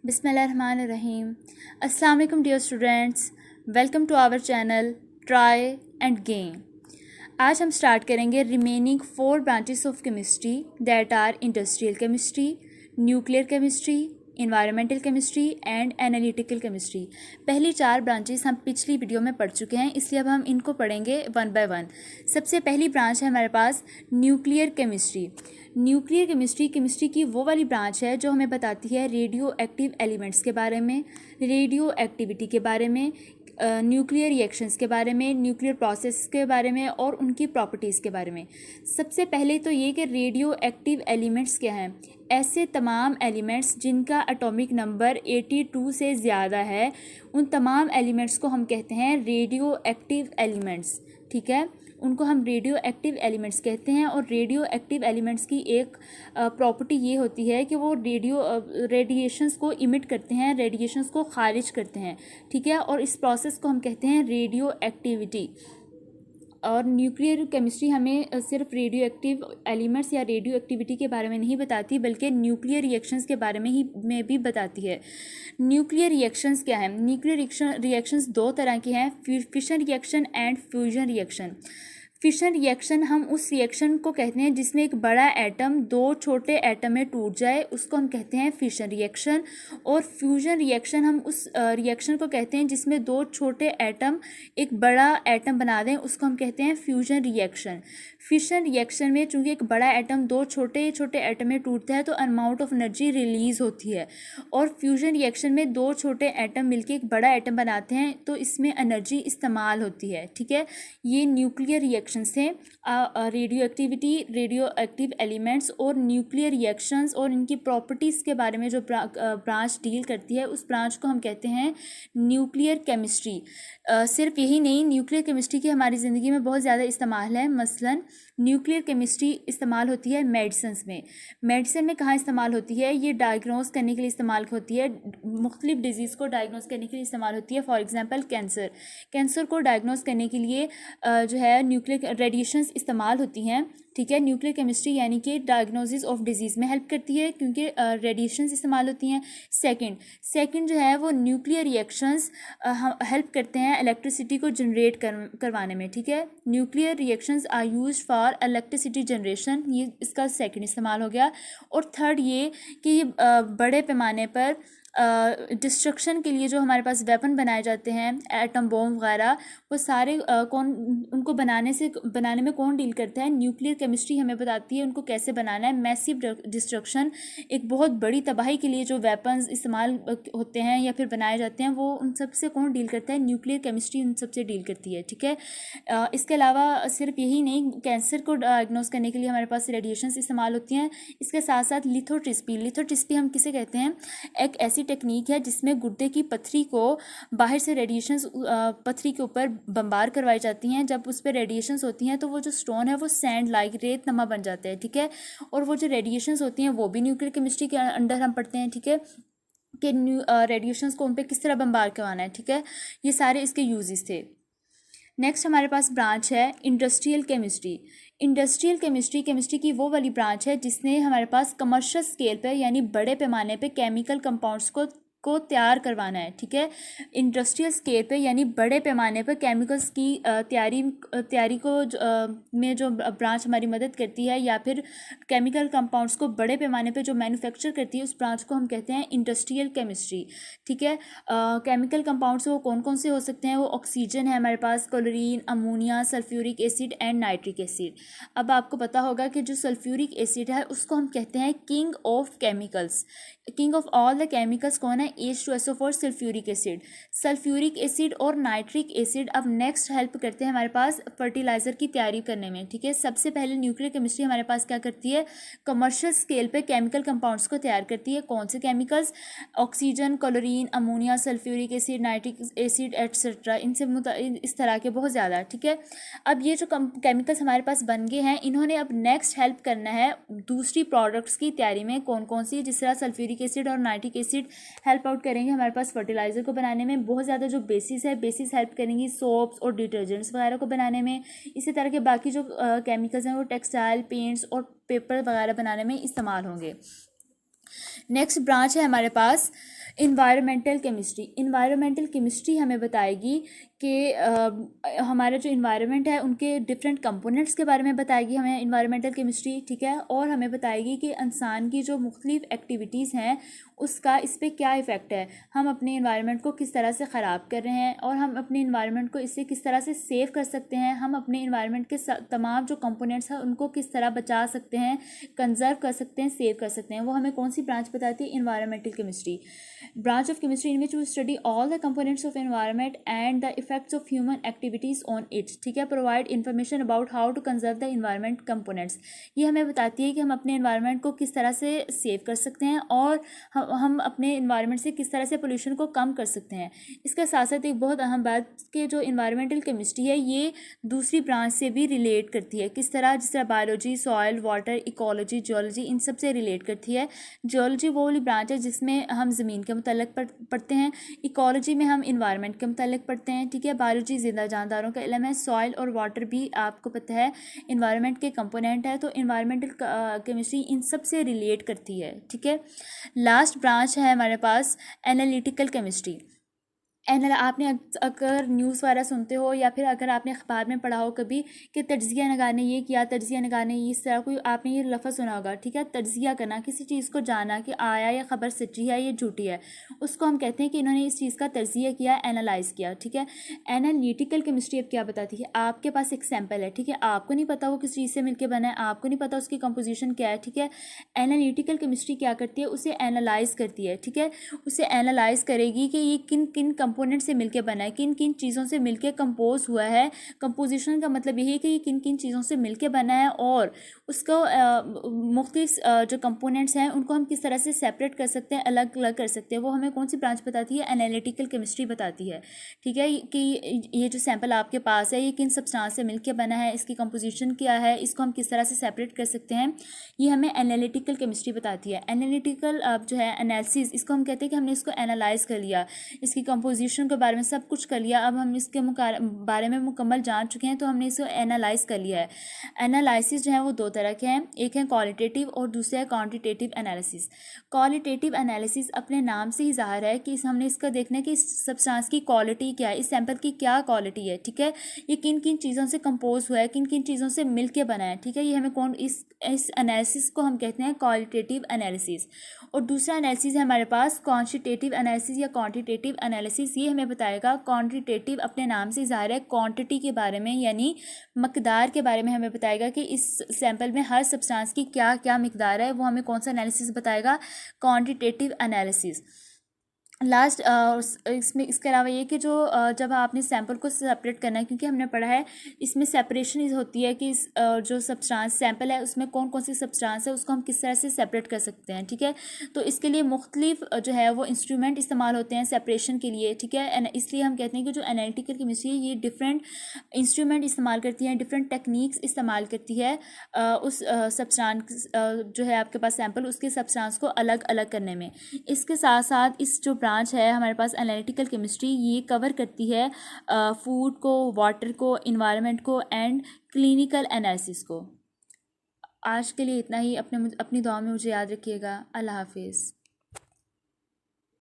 बिस्मिल्लाहिर्रहमानिर्रहीम। अस्सलाम वालेकुम dear students, welcome to our channel Try and Gain. आज हम स्टार्ट करेंगे remaining 4 branches of chemistry that are industrial chemistry, nuclear chemistry, environmental chemistry and analytical chemistry. पहली 4 branches हम पिछली वीडियो में पढ़ चुके हैं, इसलिए अब हम इनको पढ़ेंगे वन बाय वन। सबसे पहली ब्रांच है हमारे पास न्यूक्लियर केमिस्ट्री। न्यूक्लियर केमिस्ट्री की वो वाली ब्रांच है जो हमें बताती है रेडियो एक्टिव एलिमेंट्स के बारे में, रेडियो एक्टिविटी के बारे में, न्यूक्लियर रिएक्शंस के बारे में, न्यूक्लियर प्रोसेस के बारे में और उनकी प्रॉपर्टीज़ के बारे में। सबसे पहले तो ये कि रेडियो एक्टिव एलिमेंट्स क्या हैं। ऐसे तमाम एलिमेंट्स जिनका एटॉमिक नंबर 82 से ज़्यादा है, उन तमाम एलिमेंट्स को हम कहते हैं रेडियो एक्टिव एलिमेंट्स। ठीक है, उनको हम रेडियो एक्टिव एलिमेंट्स कहते हैं। और रेडियो एक्टिव एलिमेंट्स की एक प्रॉपर्टी ये होती है कि वो रेडिएशंस को इमिट करते हैं, रेडिएशंस को खारिज करते हैं। ठीक है, और इस प्रोसेस को हम कहते हैं रेडियो एक्टिविटी। और न्यूक्लियर केमिस्ट्री हमें सिर्फ रेडियो एक्टिव एलिमेंट्स या रेडियो एक्टिविटी के बारे में नहीं बताती, बल्कि न्यूक्लियर रिएक्शंस के बारे में भी बताती है। न्यूक्लियर रिएक्शंस क्या है? न्यूक्लियर रिएक्शंस 2 तरह के हैं, fission reaction and fusion reaction. Fission reaction हम उस रिएक्शन को कहते हैं जिसमें एक बड़ा एटम 2 छोटे एटम में टूट जाए, उसको हम कहते हैं फिशन रिएक्शन। और फ्यूजन रिएक्शन हम उस रिएक्शन को कहते हैं जिसमें 2 छोटे एटम एक बड़ा एटम बना दें, उसको हम कहते हैं फ्यूजन रिएक्शन। फिशन रिएक्शन में चूंकि एक बड़ा एटम 2 छोटे छोटे एटम में टूटता है तो अमाउंट ऑफ एनर्जी रिलीज होती है। और फ्यूजन रिएक्शन में 2 छोटे एटम मिलकर एक बड़ा एटम बनाते हैं तो इसमें एनर्जी इस्तेमाल होती है। ठीक है, ये न्यूक्लियर रिएक्शन से radio activity, radio active elements और न्यूक्लियर रिएक्शंस और इनकी प्रॉपर्टीज़ के बारे में जो ब्रांच डील करती है, उस ब्रांच को हम कहते हैं न्यूक्लियर केमिस्ट्री। सिर्फ यही नहीं, न्यूक्लियर केमिस्ट्री की हमारी ज़िंदगी में बहुत ज़्यादा इस्तेमाल है। मसलन न्यूक्लियर केमिस्ट्री इस्तेमाल होती है मेडिसिन्स में। मेडिसिन में कहाँ इस्तेमाल होती है? ये डायग्नोस करने के लिए इस्तेमाल होती है, मुख्तलिफ डिजीज़ को डायग्नोस करने के लिए इस्तेमाल होती है। फॉर एग्जांपल कैंसर को डायग्नोस करने के लिए जो है न्यूक्लियर रेडिएशंस इस्तेमाल होती हैं। ठीक है, न्यूक्लियर केमिस्ट्री यानी कि डायग्नोसिस ऑफ डिजीज़ में हेल्प करती है क्योंकि रेडिएशंस इस्तेमाल होती हैं। सेकंड जो है वो न्यूक्लियर रिएक्शंस हेल्प करते हैं इलेक्ट्रिसिटी को जनरेट करवाने में। ठीक है, nuclear reactions are used for electricity generation, ये इसका सेकंड इस्तेमाल हो गया। और थर्ड ये कि ये बड़े पैमाने पर डिस्ट्रक्शन के लिए जो हमारे पास वेपन बनाए जाते हैं, एटम बॉम्ब वगैरह, वो सारे उनको बनाने में कौन डील करता है? न्यूक्लियर केमिस्ट्री हमें बताती है उनको कैसे बनाना है। मैसिव डिस्ट्रक्शन, एक बहुत बड़ी तबाही के लिए जो वेपन्स इस्तेमाल होते हैं या फिर बनाए जाते हैं, वो उन सब से कौन डील करता है? न्यूक्लियर केमिस्ट्री उन सब से डील करती है। ठीक है, इसके अलावा सिर्फ यही नहीं, कैंसर को डायग्नोस करने के लिए हमारे पास रेडिएशंस इस्तेमाल होती हैं। इसके साथ साथ लिथोट्रिप्सी हम किसे कहते हैं? एक ऐसी टेक्निक है जिसमें गुर्दे की पथरी को बाहर से रेडिएशंस पथरी के ऊपर बमबार करवाई जाती हैं। जब उस पर रेडिएशंस होती हैं तो वो जो स्टोन है वो सैंड लाइक रेत नमा बन जाता है। ठीक है, और वो जो रेडिएशंस होती हैं वो भी न्यूक्लियर केमिस्ट्री के अंडर हम पढ़ते हैं। ठीक है, कि रेडिएशंस को उन पर किस तरह बमबार करवाना है। ठीक है, ये सारे इसके यूजेस थे। नेक्स्ट हमारे पास ब्रांच है इंडस्ट्रियल केमिस्ट्री। इंडस्ट्रियल केमिस्ट्री की वो वाली ब्रांच है जिसने हमारे पास कमर्शियल स्केल पे यानी बड़े पैमाने पे केमिकल कंपाउंड्स को तैयार करवाना है। ठीक है, इंडस्ट्रियल स्केल पे यानी बड़े पैमाने पर केमिकल्स की तैयारी को में जो ब्रांच हमारी मदद करती है, या फिर केमिकल कंपाउंड्स को बड़े पैमाने पे जो मैन्युफैक्चर करती है, उस ब्रांच को हम कहते हैं इंडस्ट्रियल केमिस्ट्री। ठीक है, केमिकल कंपाउंड्स वो कौन कौन से हो सकते हैं? वो ऑक्सीजन है हमारे पास, chlorine, ammonia, sulphuric acid and nitric acid. अब आपको पता होगा कि जो सल्फ्यूरिक एसिड है उसको हम कहते हैं king of chemicals. King of all the chemicals कौन है? H2SO4 sulphuric acid. Sulphuric acid और नाइट्रिक एसिड अब नेक्स्ट हेल्प करते हैं हमारे पास फर्टिलाइजर की तैयारी करने में। ठीक है, सबसे पहले न्यूक्लियर केमिस्ट्री हमारे पास क्या करती है? कमर्शियल स्केल पे केमिकल कंपाउंड्स को तैयार करती है। कौन से chemicals? Oxygen, chlorine, ammonia, sulphuric acid, nitric acid etcetera, इनसे इस तरह के बहुत ज़्यादा। ठीक है, अब ये जो केमिकल्स हमारे पास बन गए हैं, इन्होंने अब नेक्स्ट हेल्प करना है दूसरी प्रोडक्ट्स की तैयारी में। कौन कौन सी? जिस तरह सल्फ्यूरिक एसिड और नाइट्रिक एसिड हेल्प आउट करेंगे हमारे पास फर्टिलाइजर को बनाने में। बहुत ज़्यादा जो बेसिस हेल्प करेंगी सोप्स और डिटर्जेंट्स वगैरह को बनाने में। इसी तरह के बाकी जो केमिकल्स हैं वो टेक्सटाइल, पेंट्स और पेपर वगैरह बनाने में इस्तेमाल होंगे। नेक्स्ट ब्रांच है हमारे पास इन्वायरमेंटल केमिस्ट्री हमें बताएगी कि हमारा जो इन्वायरमेंट है उनके डिफरेंट कंपोनेंट्स के बारे में बताएगी हमें इन्वायरमेंटल केमिस्ट्री, ठीक है। और हमें बताएगी कि इंसान की जो मुख्तलिफ एक्टिविटीज़ हैं उसका इस पर क्या इफ़ेक्ट है, हम अपने इन्वायरमेंट को किस तरह से ख़राब कर रहे हैं और हम अपने इन्वायरमेंट को इससे किस तरह से सेव कर सकते हैं, हम अपने इन्वायरमेंट के तमाम जो कंपोनेंट्स हैं उनको किस तरह बचा सकते हैं, कंजर्व कर सकते हैं, सेव कर सकते हैं। वो हमें कौन सी ब्रांच बताती है? Environmental chemistry, branch of chemistry in which we study all the components of environment and the effects of human activities on it, ठीक है। provide information about how to conserve the environment components, ये हमें बताती है कि हम अपने environment को किस तरह से सेव कर सकते हैं और हम अपने environment से किस तरह से pollution को कम कर सकते हैं। इसके साथ साथ एक बहुत अहम बात कि जो environmental chemistry है ये दूसरी ब्रांच से भी रिलेट करती है। किस तरह? जिस तरह biology, soil, water, ecology, geology, इन सब से रिलेट करती है। जियोलॉजी वो वाली ब्रांच है जिसमें हम ज़मीन के मुतल्लिक़ पढ़ते हैं, इकोलॉजी में हम इन्वायरमेंट के मुतल्लिक़ पढ़ते हैं, ठीक है। बायोलॉजी ज़िंदा जानदारों का इल्म है, सॉइल और वाटर भी आपको पता है इन्वायरमेंट के कंपोनेंट है। तो इन्वायरमेंटल केमिस्ट्री इन सब से रिलेट करती है, ठीक है। लास्ट ब्रांच है हमारे पास एनालिटिकल केमिस्ट्री। आपने अगर न्यूज़ वगैरह सुनते हो या फिर अगर आपने अखबार में पढ़ा हो कभी कि तज्ज़िया नगार ने ये किया, तज्ज़िया नगार ने इस तरह, कोई आपने ये लफ्ज़ सुना होगा, ठीक है। तज्ज़िया करना, किसी चीज़ को जाना कि आया ये ख़बर सच्ची है ये झूठी है, उसको हम कहते हैं कि इन्होंने इस चीज़ का तज्ज़िया किया, एनालाइज़ किया, ठीक है। एनालिटिकल केमिस्ट्री अब क्या बताती है? आपके पास एक सैम्पल है, ठीक है, आपको नहीं पता वो किस चीज़ से मिलकर बना है, आपको नहीं पता उसकी कंपोजिशन क्या है, ठीक है। एनालिटिकल केमिस्ट्री क्या करती है? उसे एनालाइज़ करती है, ठीक है। उसे एनालाइज़ करेगी कि ये किन किन कंपोनेंट से मिलके बना है, किन किन चीज़ों से मिलके कंपोज हुआ है। कंपोजिशन का मतलब यही है कि ये किन किन चीज़ों से मिलके बना है और उसको मुख्तलिफ जो कंपोनेंट्स हैं उनको हम किस तरह से सेपरेट कर सकते हैं, अलग अलग कर सकते हैं। वो हमें कौन सी ब्रांच बताती है? एनालिटिकल केमिस्ट्री बताती है, ठीक है। कि ये जो सैंपल आपके पास है ये किन सब्सटेंस से मिलके बना है, इसकी कंपोजिशन क्या है, इसको हम किस तरह से सेपरेट कर सकते हैं, ये हमें एनालिटिकल केमिस्ट्री बताती है। एनालिटिकल जो है एनालिसिस, इसको हम कहते हैं कि हमने इसको एनालाइज कर लिया, इसकी कंपोजिशन के बारे में सब कुछ कर लिया, अब हम इसके बारे में मुकम्मल जान चुके हैं तो हमने इसको एनालाइज कर लिया है। एनालिसिस जो है वो दो तरह के हैं, एक है क्वालिटेटिव और दूसरा है क्वांटिटेटिव एनालिसिस। क्वालिटेटिव एनालिसिस अपने नाम से ही ज़ाहिर है कि हमने इसका देखना है कि इस सब्सटेंस की क्वालिटी क्या है, इस सैंपल की क्या क्वालिटी है, ठीक है। ये किन किन चीज़ों से कंपोज हुआ है, किन किन चीज़ों से मिल के बना है, ठीक है। ये हमें कौन इस एनालिसिस को हम कहते हैं क्वालिटेटिव एनालिसिस। और दूसरा एनालिसिस है हमारे पास क्वांटिटेटिव एनालिसिस या क्वांटिटेटिव एनालिसिस। ये हमें बताएगा, क्वांटिटेटिव अपने नाम से ज़ाहिर है क्वांटिटी के बारे में यानी मकदार के बारे में हमें बताएगा कि इस सैंपल में हर सब्सटेंस की क्या क्या मकदार है, वो हमें कौन सा एनालिसिस बताएगा? Quantitative analysis. लास्ट इसमें इसके अलावा ये कि जो जब आपने सैंपल को सेपरेट करना है, क्योंकि हमने पढ़ा है इसमें सेपरेशन होती है कि इस जो सब्सटेंस सैंपल है उसमें कौन कौन सी सब्सटेंस है उसको हम किस तरह से सेपरेट कर सकते हैं, ठीक है। तो इसके लिए मुख्तलिफ जो है वो इंस्ट्रूमेंट इस्तेमाल होते हैं सेपरेशन के लिए, ठीक है। इसलिए हम कहते हैं कि जो एनालिटिकल केमिस्ट्री है ये डिफरेंट इंस्ट्रूमेंट इस्तेमाल करती है, डिफरेंट टेक्निक्स इस्तेमाल करती है उस सब्सटेंस जो है आपके पास सैंपल उसके सब्सटेंस को अलग अलग करने में। इसके साथ साथ इस जो ब्रांच है हमारे पास एनालिटिकल केमिस्ट्री, ये कवर करती है फूड को, वाटर को, इन्वायरमेंट को एंड क्लिनिकल एनालिसिस को। आज के लिए इतना ही। अपनी दुआ में मुझे याद रखिएगा। अल्लाह हाफिज़।